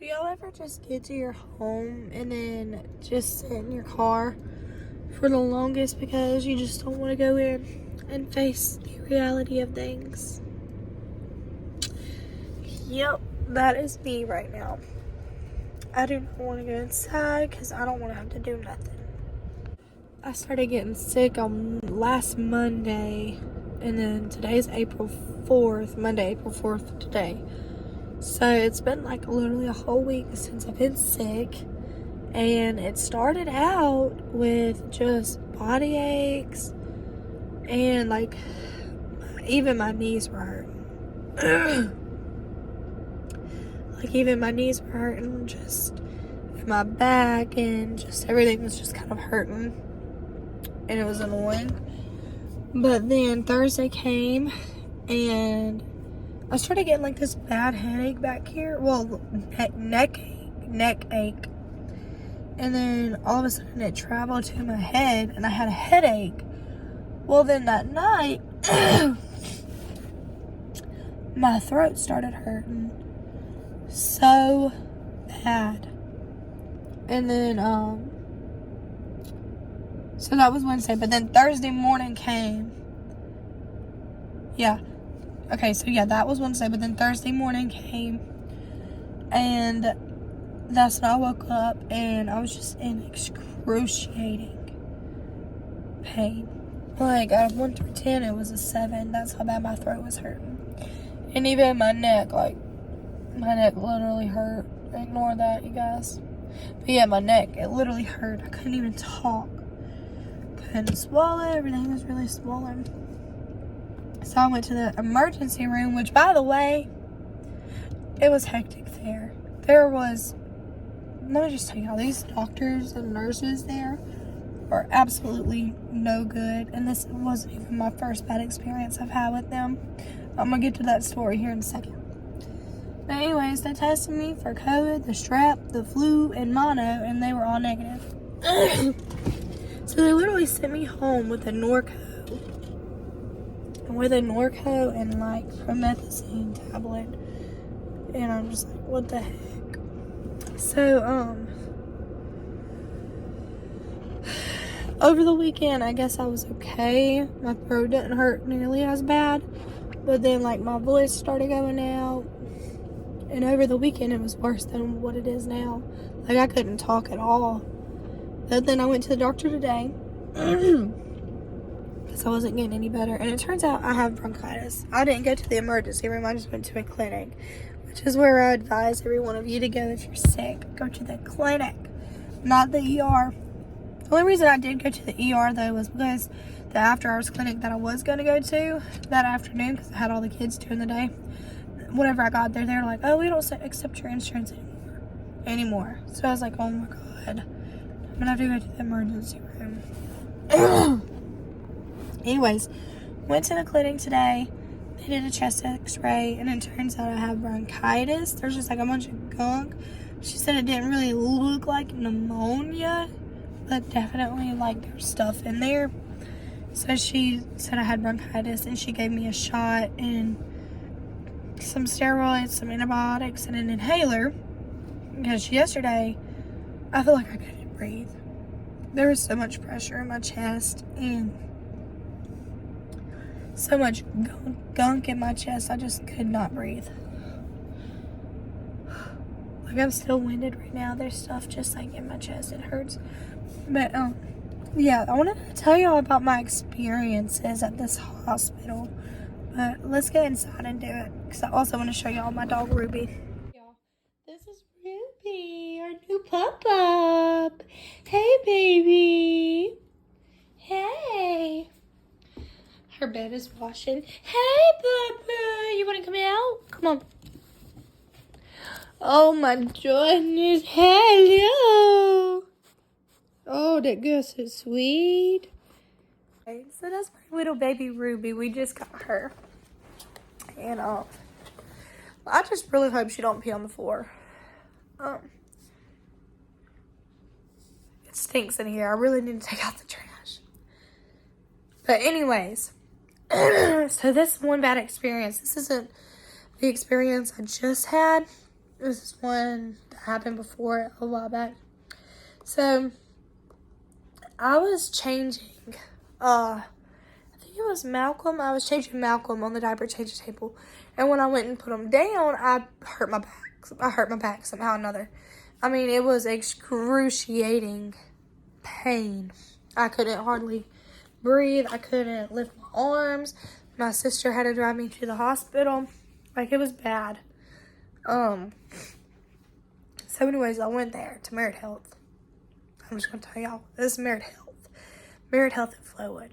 Do y'all ever just get to your home and then just sit in your car for the longest because you just don't want to go in and face the reality of things? Yep, that is me right now. I do not want to go inside because I don't want to have to do nothing. I started getting sick on last Monday, and then today's April 4th, Monday, April 4th today. So it's been like literally a whole week since I've been sick, and it started out with just body aches, and like even my knees were hurting. Like even my knees were hurting, just my back, and just everything was just kind of hurting, and it was annoying. But then Thursday came, and I started getting like this bad headache back here. Well, neck ache. And then all of a sudden it traveled to my head and I had a headache. Well, then that night, my throat started hurting so bad. And then, so that was Wednesday. But then Thursday morning came. Yeah. Okay, so yeah, that was Wednesday, but then Thursday morning came, and that's when I woke up, and I was just in excruciating pain. Like, out of 1 through 10, it was a 7. That's how bad my throat was hurting. And even my neck, like, my neck literally hurt. Ignore that, you guys. But yeah, my neck, it literally hurt. I couldn't even talk. Couldn't swallow. Everything was really swollen. So I went to the emergency room, which, by the way, it was hectic there. There was, let me just tell y'all, these doctors and nurses there are absolutely no good. And this wasn't even my first bad experience I've had with them. I'm going to get to that story here in a second. But anyways, they tested me for COVID, the strep, the flu, and mono, and they were all negative. So they literally sent me home with a Norco. And like promethazine tablet, and I'm just like, what the heck? So over the weekend I guess I was okay. My throat didn't hurt nearly as bad, but then like my voice started going out, and over the weekend it was worse than what it is now. Like I couldn't talk at all. But then I went to the doctor today. So I wasn't getting any better, and it turns out I have bronchitis. I didn't go to the emergency room. I just went to a clinic, which is where I advise every one of you to go if you're sick. Go to the clinic, not the ER. The only reason I did go to the ER though was because the after-hours clinic that I was going to go to that afternoon, because I had all the kids during the day, whenever I got there, they were like, oh, we don't accept your insurance anymore. So I was like, oh my god, I'm gonna have to go to the emergency room. Anyways, went to the clinic today. They did a chest x-ray, and it turns out I have bronchitis. There's just like a bunch of gunk. She said it didn't really look like pneumonia, but definitely like there's stuff in there. So she said I had bronchitis, and she gave me a shot and some steroids, some antibiotics, and an inhaler. Because yesterday, I felt like I couldn't breathe. There was so much pressure in my chest, and so much gunk in my chest, I just could not breathe. Like, I'm still winded right now. There's stuff just like in my chest. It hurts. But, yeah, I wanted to tell y'all about my experiences at this hospital. But let's get inside and do it. Because I also want to show y'all my dog, Ruby. Y'all, this is Ruby, our new pup. Hey, baby. Hey. Her bed is washing. Hey, Papa. You want to come out? Come on. Oh, my goodness. Hello. Oh, that girl's so sweet. Okay, so that's my little baby Ruby. We just got her. And, I just really hope she don't pee on the floor. It stinks in here. I really need to take out the trash. But anyways, so this one bad experience. This isn't the experience I just had. This is one that happened before a while back. So I was changing, I think it was Malcolm. I was changing Malcolm on the diaper change table. And when I went and put him down, I hurt my back. I hurt my back somehow or another. I mean, it was excruciating pain. I couldn't hardly breathe. I couldn't lift my arms. My sister had to drive me to the hospital. Like, it was bad. So anyways, I went there to Merit Health. I'm just gonna tell y'all, this is Merit Health. Merit Health in Flowood,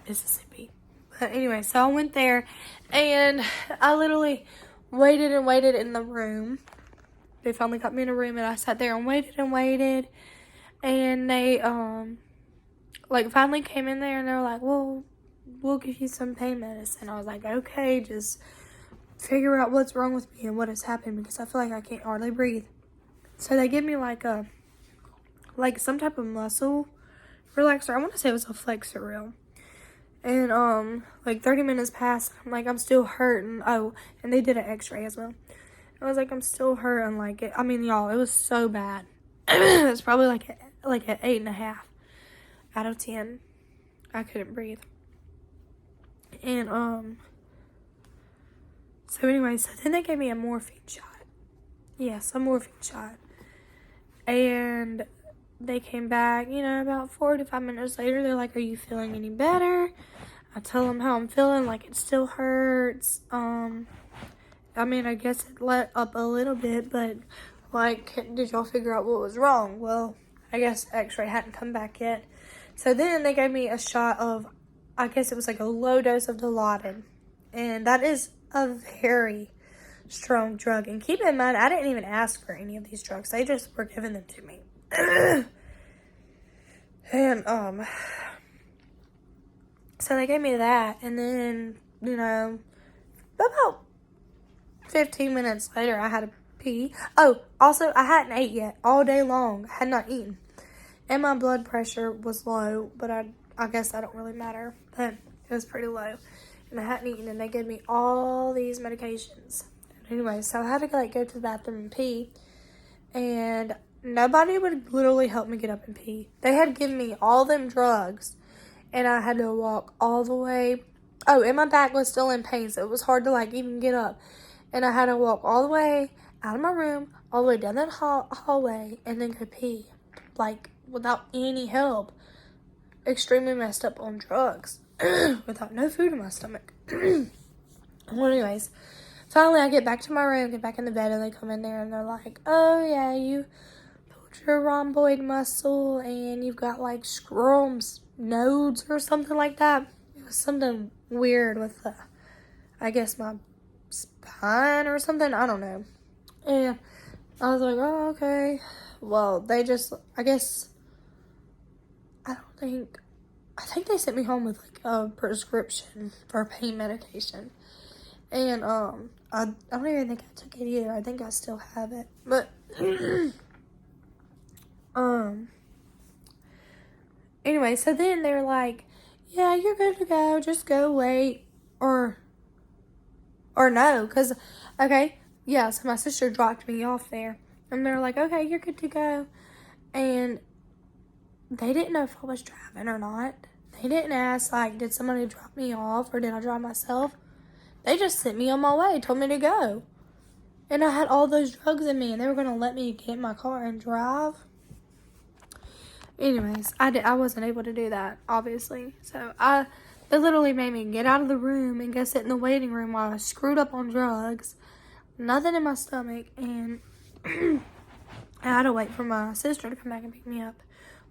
Mississippi. But anyway, so I went there and I literally waited and waited in the room. They finally got me in a room and I sat there and waited and waited. And they, finally came in there and they were like, well, we'll give you some pain medicine. I was like, okay, just figure out what's wrong with me and what has happened because I feel like I can't hardly breathe. So they give me some type of muscle relaxer. I want to say it was a Flexeril. And 30 minutes passed. I'm still hurting. Oh, and they did an x-ray as well. I was like, I'm still hurting. I mean, y'all, it was so bad. It was probably like an 8.5 out of 10. I couldn't breathe. And so anyway, so then they gave me a morphine shot. Yes, a morphine shot. And they came back, about 45 minutes later. They're like, are you feeling any better? I tell them how I'm feeling, it still hurts. I mean, I guess it let up a little bit, but, did y'all figure out what was wrong? Well, I guess x-ray hadn't come back yet. So then they gave me a shot of, I guess it was a low dose of Dilaudid. And that is a very strong drug. And keep in mind, I didn't even ask for any of these drugs. They just were giving them to me. And, so they gave me that. And then, about 15 minutes later, I had to pee. Oh, also, I hadn't ate yet all day long. I had not eaten. And my blood pressure was low, but I guess that don't really matter. But it was pretty low. And I hadn't eaten, and they gave me all these medications. Anyway, so I had to go to the bathroom and pee. And nobody would literally help me get up and pee. They had given me all them drugs, and I had to walk all the way. Oh, and my back was still in pain, so it was hard to even get up. And I had to walk all the way out of my room, all the way down that hallway, and then go pee. Without any help. Extremely messed up on drugs. Without no food in my stomach. Well, anyways, finally I get back to my room, get back in the bed, and they come in there and they're like, oh yeah, you pulled your rhomboid muscle and you've got Scroll's nodes or something like that. It was something weird with I guess my spine or something. I don't know. And I was like, oh, okay. Well, they just, I think they sent me home with a prescription for pain medication. And I don't even think I took it either. I think I still have it. But anyway, so then they're like, yeah, you're good to go. Just go wait. Or no, because, okay, yeah, so my sister dropped me off there. And they're like, okay, you're good to go. And they didn't know if I was driving or not. They didn't ask, did somebody drop me off or did I drive myself? They just sent me on my way, told me to go. And I had all those drugs in me and they were going to let me get in my car and drive. Anyways, I wasn't able to do that, obviously. So they literally made me get out of the room and go sit in the waiting room while I was screwed up on drugs. Nothing in my stomach. And I had to wait for my sister to come back and pick me up.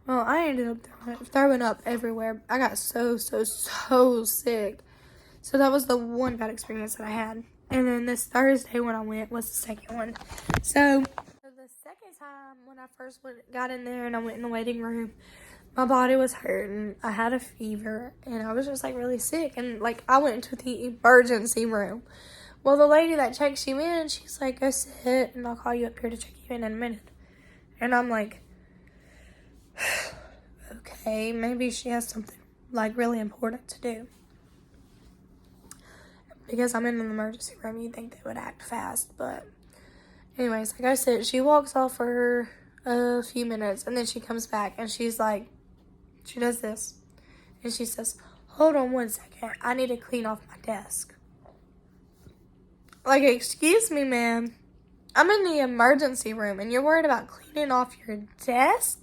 Well, I ended up throwing up everywhere. I got so sick. So that was the one bad experience that I had. And then this Thursday when I went was the second one. So the second time when I first got in there and I went in the waiting room, my body was hurting. I had a fever and I was just really sick. And I went into the emergency room. Well, the lady that checks you in, she's like, go sit and I'll call you up here to check you in a minute. And I'm like, okay, maybe she has something really important to do. Because I'm in an emergency room, you'd think they would act fast, but Anyways, I go sit. She walks off for a few minutes, and then she comes back, and she's like, she does this. And she says, hold on 1 second. I need to clean off my desk. Like, excuse me, ma'am. I'm in the emergency room, and you're worried about cleaning off your desk?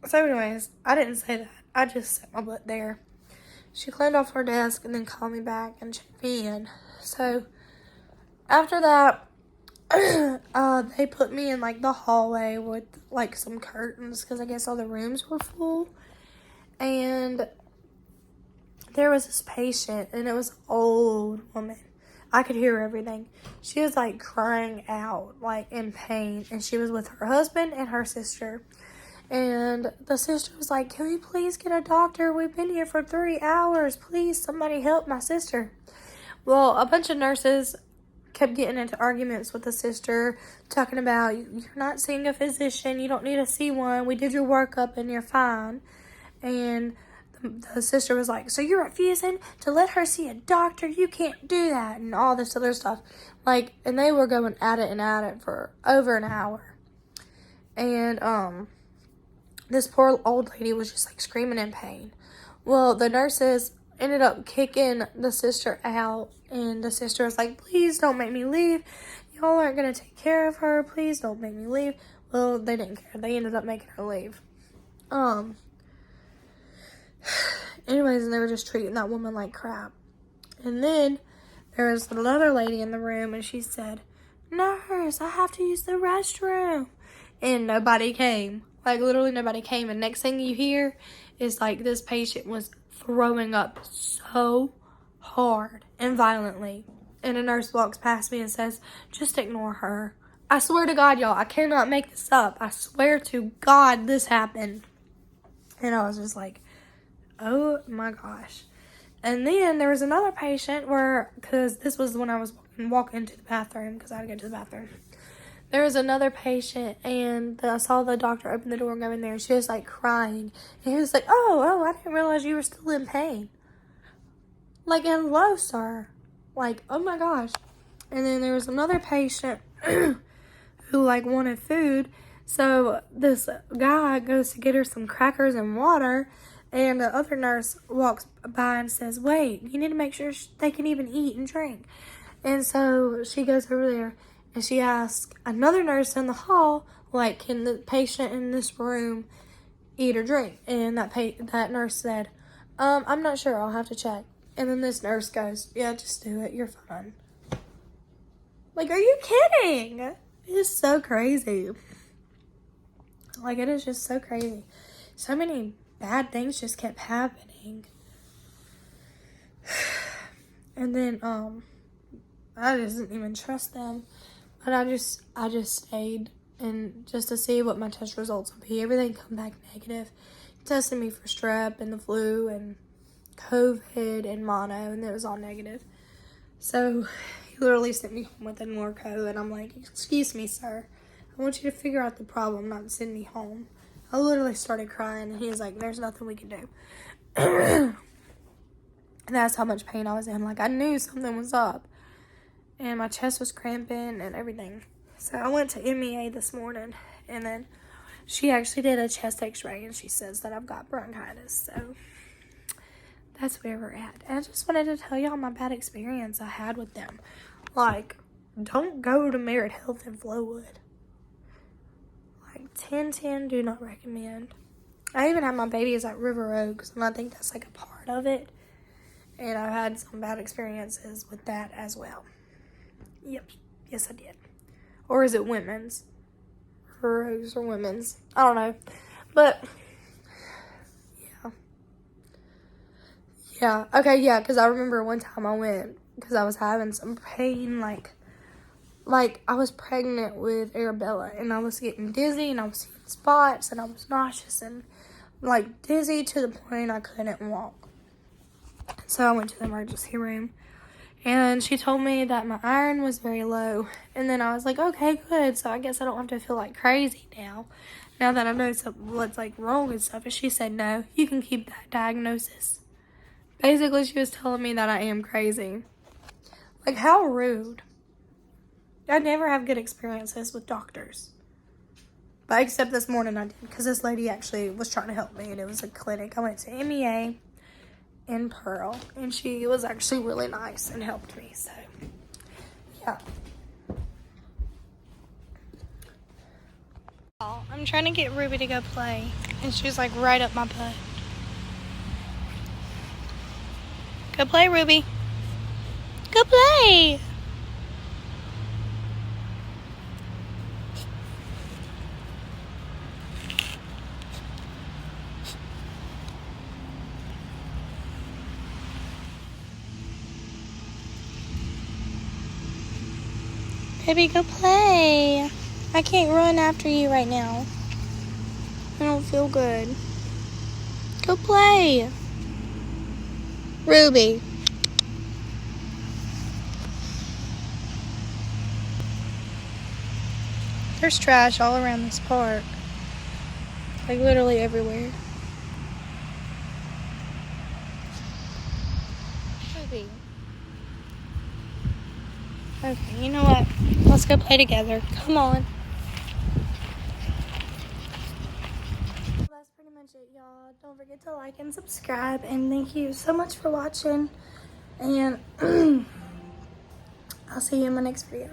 So anyways, I didn't say that. I just set my butt there. She cleaned off her desk and then called me back and checked me in. So after that, they put me in like the hallway with like some curtains because I guess all the rooms were full. And there was this patient, and it was an old woman. I could hear everything. She was like crying out, like in pain, and she was with her husband and her sister. And the sister was like, can we please get a doctor? We've been here for 3 hours. Please, somebody help my sister. Well, a bunch of nurses kept getting into arguments with the sister, talking about, you're not seeing a physician. You don't need to see one. We did your workup and you're fine. And the sister was like, so you're refusing to let her see a doctor? You can't do that. And all this other stuff. Like, and they were going at it for over an hour. And, this poor old lady was just like screaming in pain. Well, the nurses ended up kicking the sister out, and the sister was like, please don't make me leave. Y'all aren't going to take care of her. Please don't make me leave. Well, they didn't care. They ended up making her leave. Anyways, and they were just treating that woman like crap. And then there was another lady in the room, and she said, nurse, I have to use the restroom. And nobody came. Like, literally nobody came. And next thing you hear is, like, this patient was throwing up so hard and violently. And a nurse walks past me and says, just ignore her. I swear to God, y'all, I cannot make this up. I swear to God this happened. And I was just like, oh, my gosh. And then there was another patient where, because this was when I was walking to the bathroom, because I had to go to the bathroom. There was another patient, and I saw the doctor open the door and go in there, and she was, like, crying. And he was like, oh, I didn't realize you were still in pain. Like, hello, sir. Like, oh, my gosh. And then there was another patient who, like, wanted food. So this guy goes to get her some crackers and water, and the other nurse walks by and says, wait, you need to make sure they can even eat and drink. And so she goes over there. And she asked another nurse in the hall, like, can the patient in this room eat or drink? And that nurse said, I'm not sure. I'll have to check. And then this nurse goes, yeah, just do it. You're fine. Like, are you kidding? It is so crazy. Like, it is just so crazy. So many bad things just kept happening. And then, I just didn't even trust them. But I just stayed, and just to see what my test results would be. Everything come back negative. He tested me for strep and the flu and COVID and mono, and it was all negative. So he literally sent me home with a Norco, and I'm like, excuse me, sir. I want you to figure out the problem, not send me home. I literally started crying, and he was like, there's nothing we can do. And that's how much pain I was in. Like, I knew something was up. And my chest was cramping and everything. So I went to MEA this morning. And then she actually did a chest x-ray. And she says that I've got bronchitis. So that's where we're at. And I just wanted to tell y'all my bad experience I had with them. Like, don't go to Merit Health in Flowood. Like, 1010, do not recommend. I even had my babies at River Oaks. And I think that's like a part of it. And I've had some bad experiences with that as well. Yep. Yes, I did. Or is it women's? Rose or women's? I don't know. But, yeah. Yeah. Okay, yeah, because I remember one time I went, because I was having some pain, like I was pregnant with Arabella, and I was getting dizzy, and I was seeing spots, and I was nauseous, and, like, dizzy to the point I couldn't walk. So I went to the emergency room. And she told me that my iron was very low. And then I was like, okay, good. So I guess I don't have to feel like crazy now. Now that I know what's like wrong and stuff. And she said, no, you can keep that diagnosis. Basically, she was telling me that I am crazy. Like, how rude. I never have good experiences with doctors. But except this morning I did, because this lady actually was trying to help me, and it was a clinic. I went to MEA in Pearl, and she was actually really nice and helped me, so yeah. I'm trying to get Ruby to go play, and she's like right up my butt. Go play, Ruby. Go play. Baby, go play. I can't run after you right now. I don't feel good. Go play. Ruby. There's trash all around this park. Like literally everywhere. Ruby. Okay, you know what? Let's go play together. Come on. Well, that's pretty much it, y'all. Don't forget to like and subscribe. And thank you so much for watching. And I'll see you in my next video.